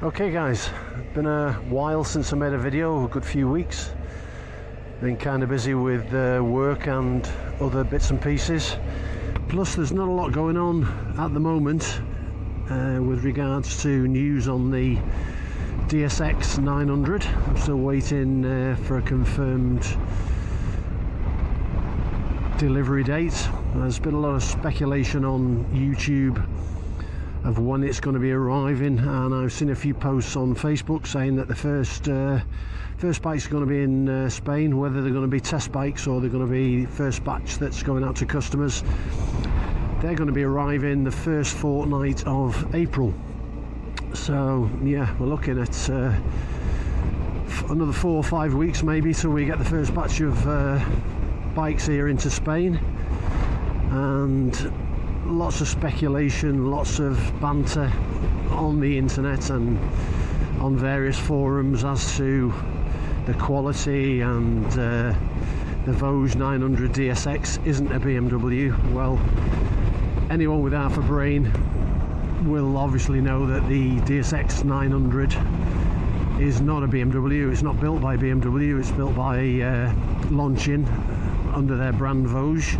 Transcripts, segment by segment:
Okay guys, been a while since I made a video, a good few weeks. Been kind of busy with work and other bits and pieces. Plus there's not a lot going on at the moment with regards to news on the DSX 900. I'm still waiting for a confirmed delivery date. There's been a lot of speculation on YouTube of when it's going to be arriving, and I've seen a few posts on Facebook saying that the first bikes are going to be in Spain. Whether they're going to be test bikes or they're going to be first batch that's going out to customers, they're going to be arriving the first fortnight of April. So yeah, we're looking at another 4 or 5 weeks maybe till we get the first batch of bikes here into Spain. And lots of speculation, lots of banter on the internet and on various forums as to the quality, and the Voge 900 DSX isn't a BMW. Well, anyone with half a brain will obviously know that the DSX 900 is not a BMW. It's not built by BMW, it's built by Longchin under their brand Voge.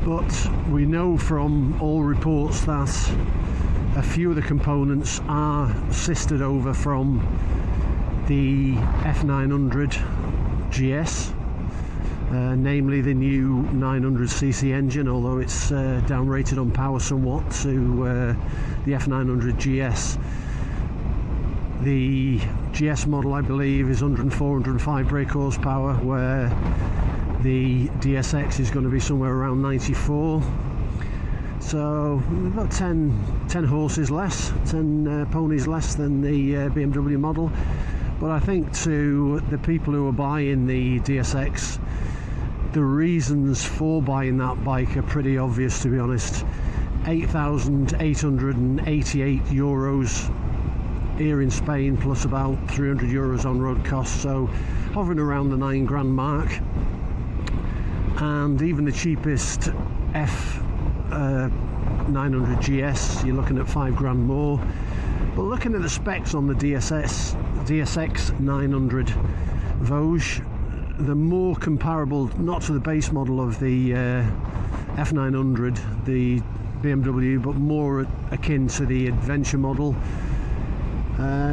But we know from all reports that a few of the components are sistered over from the F900 GS, namely the new 900cc engine, although it's downrated on power somewhat to the F900 GS. The GS model, I believe, is 104, 105 brake horsepower, where the DSX is going to be somewhere around 94. So about 10 horses less, 10 ponies less than the BMW model. But I think to the people who are buying the DSX, the reasons for buying that bike are pretty obvious, to be honest. 8,888 euros here in Spain, plus about 300 euros on road costs, so hovering around the 9 grand mark. And even the cheapest F900 GS, you're looking at 5 grand more. But looking at the specs on the DSX 900 Voge, they're more comparable, not to the base model of the F900, the BMW, but more akin to the adventure model.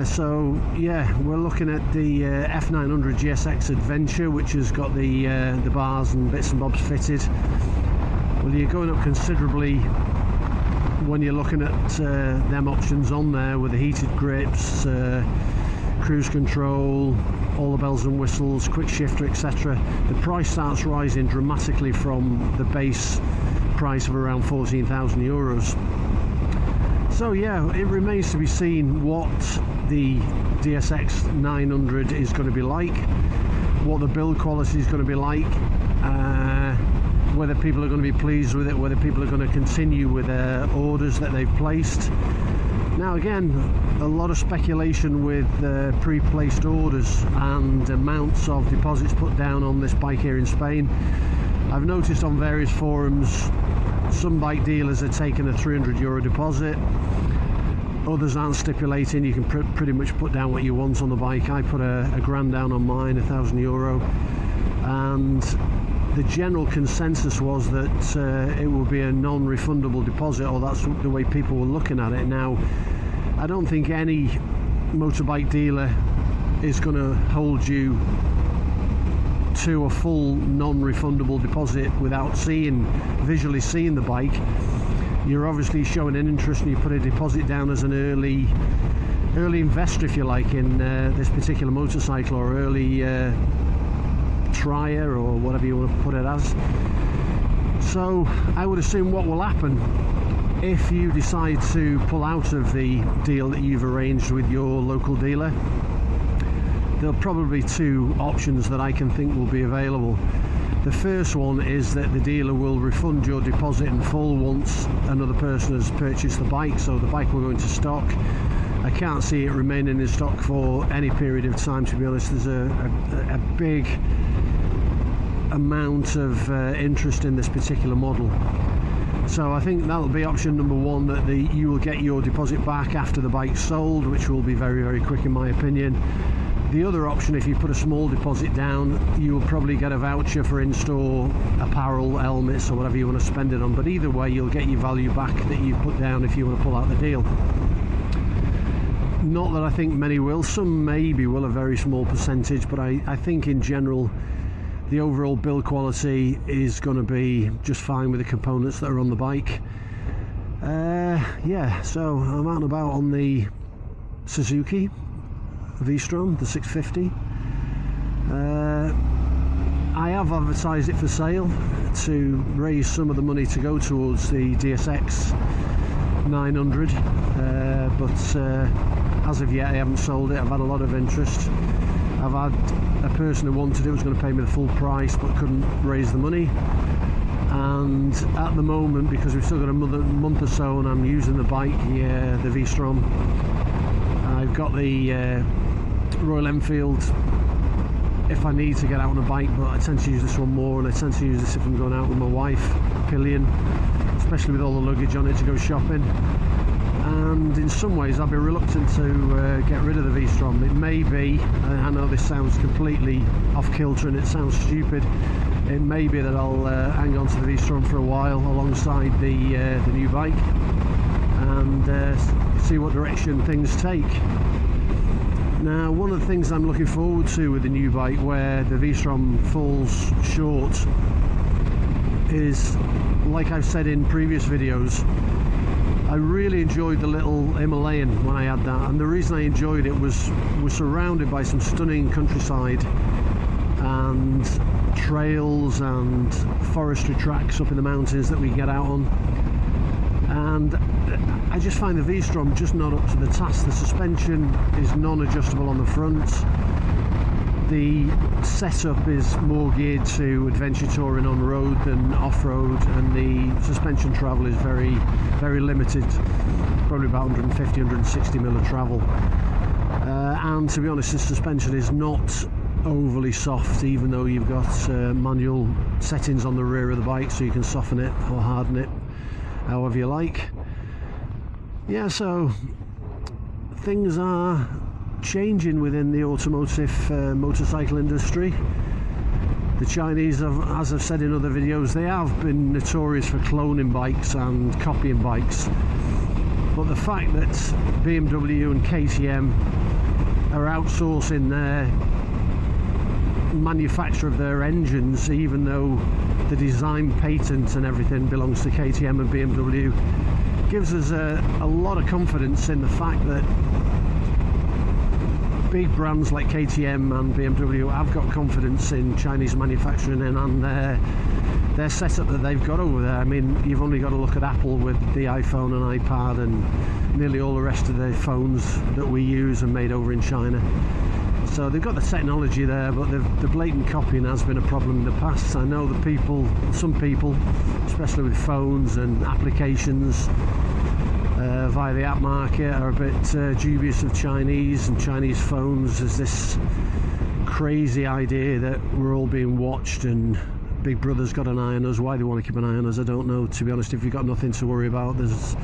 So yeah, we're looking at the F900 GSX Adventure, which has got the bars and bits and bobs fitted. Well, you're going up considerably when you're looking at them options on there, with the heated grips, cruise control, all the bells and whistles, quick shifter, etc. The price starts rising dramatically from the base price of around 14,000 euros. So yeah, it remains to be seen what the DSX 900 is going to be like, what the build quality is going to be like, whether people are going to be pleased with it, whether people are going to continue with their orders that they've placed. Now again, a lot of speculation with pre-placed orders and amounts of deposits put down on this bike here in Spain. I've noticed on various forums some bike dealers are taking a 300 euro deposit, others aren't stipulating. You can pretty much put down what you want on the bike. I put a grand down on mine, 1,000 euro, and the general consensus was that it would be a non-refundable deposit, or that's the way people were looking at it. Now, I don't think any motorbike dealer is going to hold you to a full non-refundable deposit without visually seeing the bike. You're obviously showing an interest and you put a deposit down as an early investor, if you like, in this particular motorcycle, or early trier, or whatever you want to put it as. So I would assume what will happen if you decide to pull out of the deal that you've arranged with your local dealer. There'll probably be 2 options that I can think will be available. The first one is that the dealer will refund your deposit in full once another person has purchased the bike, so the bike will go into stock. I can't see it remaining in stock for any period of time, to be honest. There's a big amount of interest in this particular model. So I think that'll be option number one, that you will get your deposit back after the bike's sold, which will be very, very quick in my opinion. The other option, if you put a small deposit down, you will probably get a voucher for in-store apparel, helmets or whatever you want to spend it on, but either way you'll get your value back that you put down if you want to pull out the deal. Not that I think many will, some maybe will, a very small percentage, but I think in general the overall build quality is going to be just fine with the components that are on the bike. Yeah, so I'm out and about on the Suzuki V-Strom, the 650. I have advertised it for sale to raise some of the money to go towards the DSX 900, but as of yet I haven't sold it. I've had a lot of interest. I've had a person who wanted it, was going to pay me the full price but couldn't raise the money, and at the moment, because we've still got another month or so and I'm using the bike, the V-Strom, I've got the Royal Enfield if I need to get out on a bike, but I tend to use this one more, and I tend to use this if I'm going out with my wife, pillion, especially with all the luggage on it to go shopping. And in some ways I'll be reluctant to get rid of the V-Strom. It may be, I know this sounds completely off kilter and it sounds stupid, it may be that I'll hang on to the V-Strom for a while alongside the new bike, and see what direction things take. Now, one of the things I'm looking forward to with the new bike, where the V-Strom falls short, is, like I've said in previous videos, I really enjoyed the little Himalayan when I had that, and the reason I enjoyed it was we're surrounded by some stunning countryside and trails and forestry tracks up in the mountains that we can get out on, and I just find the V-Strom just not up to the task. The suspension is non-adjustable on the front, the setup is more geared to adventure touring on road than off-road, and the suspension travel is very, very limited, probably about 150-160 mil of travel, and to be honest, the suspension is not overly soft, even though you've got manual settings on the rear of the bike so you can soften it or harden it however you like. Yeah, so things are changing within the automotive motorcycle industry. The Chinese have, as I've said in other videos, they have been notorious for cloning bikes and copying bikes, but the fact that BMW and KTM are outsourcing their manufacture of their engines, even though the design patent and everything belongs to KTM and BMW, gives us a lot of confidence in the fact that big brands like KTM and BMW have got confidence in Chinese manufacturing and their setup that they've got over there. I mean, you've only got to look at Apple with the iPhone and iPad and nearly all the rest of the phones that we use are made over in China. So they've got the technology there, but the blatant copying has been a problem in the past. I know that some people, especially with phones and applications via the app market, are a bit dubious of Chinese and Chinese phones. There's this crazy idea that we're all being watched and Big Brother's got an eye on us. Why they want to keep an eye on us, I don't know, to be honest. If you've got nothing to worry about, there's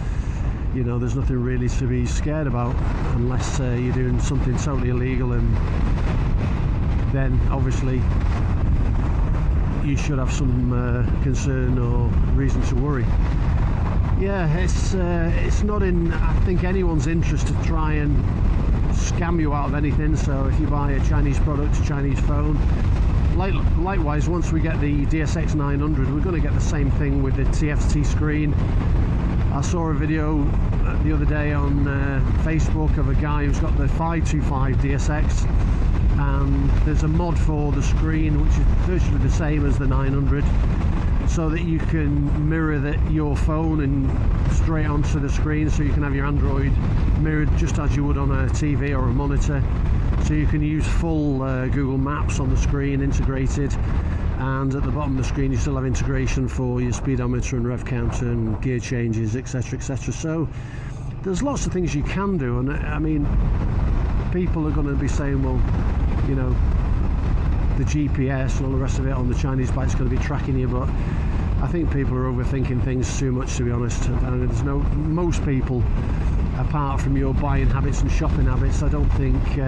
nothing really to be scared about, unless you're doing something totally illegal, and then obviously you should have some concern or reason to worry. Yeah, it's not in, I think, anyone's interest to try and scam you out of anything. So if you buy a Chinese product, a Chinese phone, likewise, once we get the DSX 900, we're going to get the same thing with the TFT screen. I saw a video the other day on Facebook of a guy who's got the 525 DSX, and there's a mod for the screen which is virtually the same as the 900, so that you can mirror your phone and straight onto the screen, so you can have your Android mirrored just as you would on a TV or a monitor, so you can use full Google Maps on the screen integrated, and at the bottom of the screen you still have integration for your speedometer and rev counter and gear changes, etc, etc. So there's lots of things you can do, and I mean, people are going to be saying, well, you know, the GPS and all the rest of it on the Chinese bike is going to be tracking you, but I think people are overthinking things too much, to be honest. And there's most people, apart from your buying habits and shopping habits, I don't think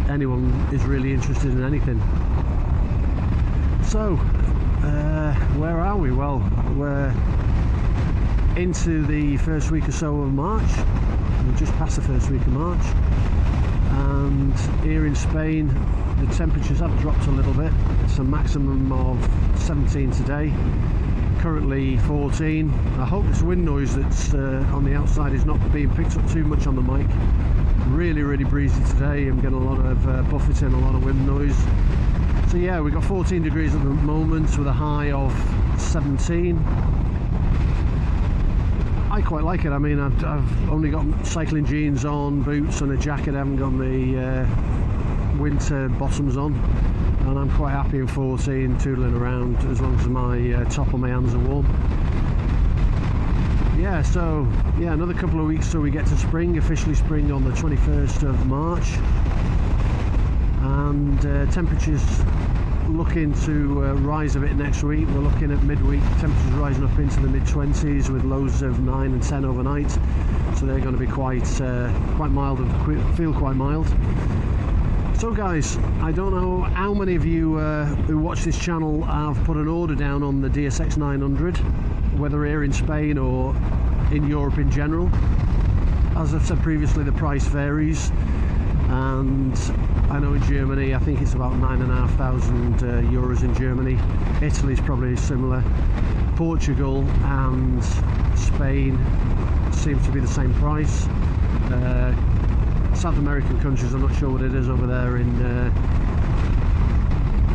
anyone is really interested in anything. So where are we? Well, we're into the first week or so of March. We're just past the first week of March, and here in Spain the temperatures have dropped a little bit. It's a maximum of 17 today, currently 14. I hope this wind noise that's on the outside is not being picked up too much on the mic. Really breezy today. I'm getting a lot of buffeting, a lot of wind noise. So yeah, we've got 14 degrees at the moment with a high of 17. I quite like it. I mean, I've only got cycling jeans on, boots and a jacket. I haven't got the winter bottoms on, and I'm quite happy in 14, tootling around as long as my top of my hands are warm. Yeah, so yeah, another couple of weeks till we get to spring, officially spring on the 21st of March. And temperatures looking to rise a bit next week. We're looking at midweek temperatures rising up into the mid-20s with lows of 9 and 10 overnight, so they're going to be quite mild and feel quite mild. So guys, I don't know how many of you who watch this channel have put an order down on the DSX 900, whether here in Spain or in Europe in general. As I've said previously, the price varies, and I know in Germany I think it's about 9,500 euros in Germany. Italy's probably similar. Portugal and Spain seem to be the same price. South American countries, I'm not sure what it is over there in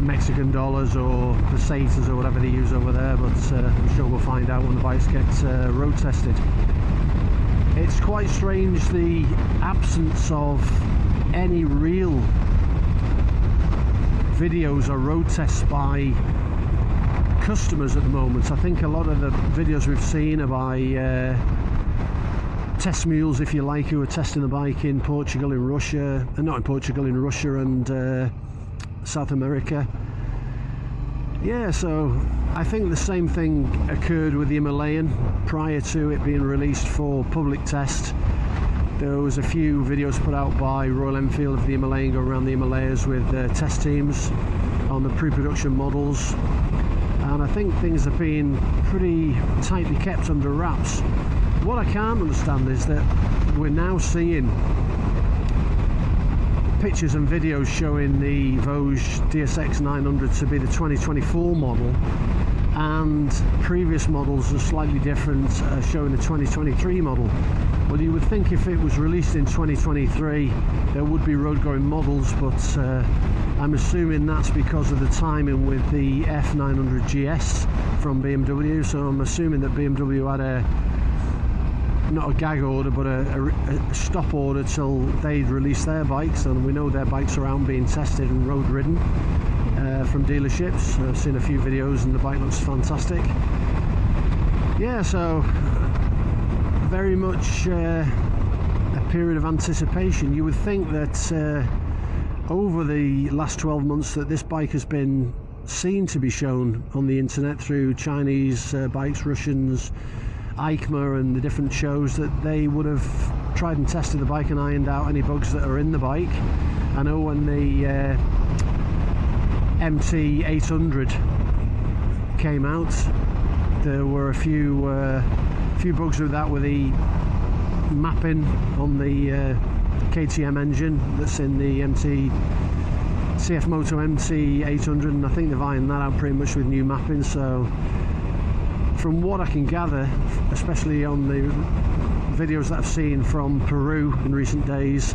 Mexican dollars or pesetas or whatever they use over there, but I'm sure we'll find out when the bikes get road tested. It's quite strange, the absence of any real videos or road tests by customers at the moment. I think a lot of the videos we've seen are by test mules, if you like, who are testing the bike in Portugal, in Russia, not in Portugal, in Russia and South America. Yeah, so I think the same thing occurred with the Himalayan prior to it being released for public test. There was a few videos put out by Royal Enfield of the Himalayan going around the Himalayas with test teams on the pre-production models, and I think things are being pretty tightly kept under wraps. What I can't understand is that we're now seeing pictures and videos showing the Voge DSX 900 to be the 2024 model, and previous models are slightly different, showing the 2023 model. Well, you would think if it was released in 2023 there would be road going models, but I'm assuming that's because of the timing with the F900 GS from BMW. So I'm assuming that BMW had not a gag order, but a stop order till they'd release their bikes, and we know their bikes are out being tested and road ridden from dealerships. I've seen a few videos and the bike looks fantastic. Yeah, so very much a period of anticipation. You would think that over the last 12 months that this bike has been seen to be shown on the internet through Chinese bikes, Russians, EICMA and the different shows, that they would have tried and tested the bike and ironed out any bugs that are in the bike. I know when the MT800 came out, there were a few bugs with that, with the mapping on the KTM engine that's in the CF Moto MT800, and I think they've ironed that out pretty much with new mapping. So from what I can gather, especially on the videos that I've seen from Peru in recent days,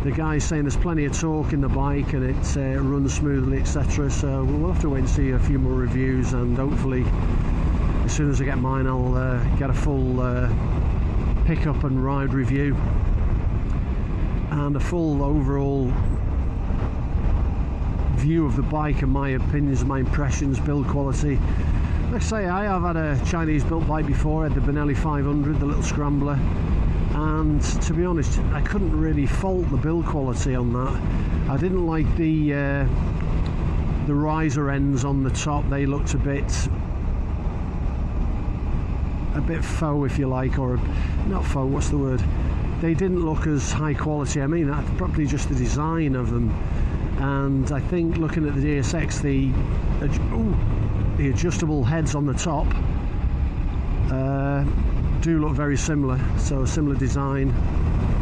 the guy's saying there's plenty of torque in the bike and it runs smoothly, etc. So we'll have to wait and see a few more reviews, and hopefully as soon as I get mine I'll get a full pick up and ride review and a full overall view of the bike and my opinions, my impressions, build quality. Like I say, I have had a Chinese built bike before. I had the Benelli 500, the little scrambler, and to be honest I couldn't really fault the build quality on that. I didn't like the riser ends on the top. They looked a bit a bit faux, if you like, or not faux, what's the word? They didn't look as high quality. I mean, that's probably just the design of them. And I think looking at the DSX, the adjustable heads on the top do look very similar. So a similar design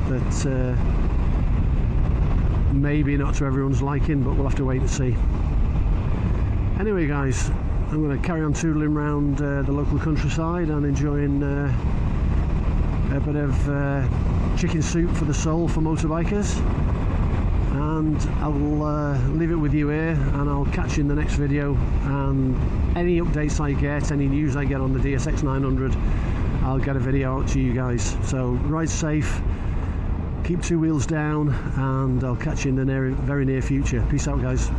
that maybe not to everyone's liking, but we'll have to wait and see. Anyway guys, I'm going to carry on tootling around the local countryside and enjoying a bit of chicken soup for the soul for motorbikers. And I'll leave it with you here, and I'll catch you in the next video. And any updates I get, any news I get on the DSX 900, I'll get a video out to you guys. So ride safe, keep two wheels down, and I'll catch you in the very near future. Peace out guys.